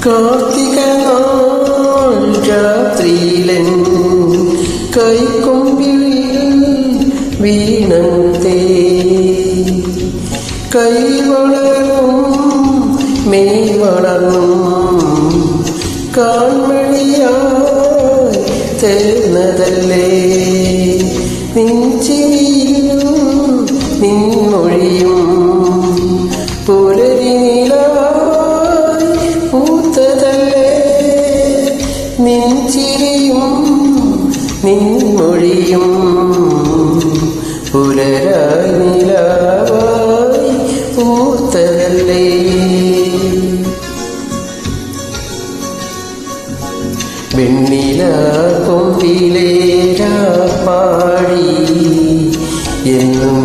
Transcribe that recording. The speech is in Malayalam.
കാർത്തിക രാത്രിയിലൻ കൈക്കൊമ്പിൽ വീണത്തെ കൈ വളർന്നും മെയ് വളർന്നും കാൺമണിയായി തേർന്നതല്ലേ നിൻചിരിയും നിൻമൊഴിയും പുലരിനിലായി പൂത്തതല്ലേ നിൻചിരിയും നിൻമൊഴിയും പുലരായി നിലാവായി പൂത്തതല്ലേ വെണ്ണില കൊമ്പിലേരാ പാടി എന്നും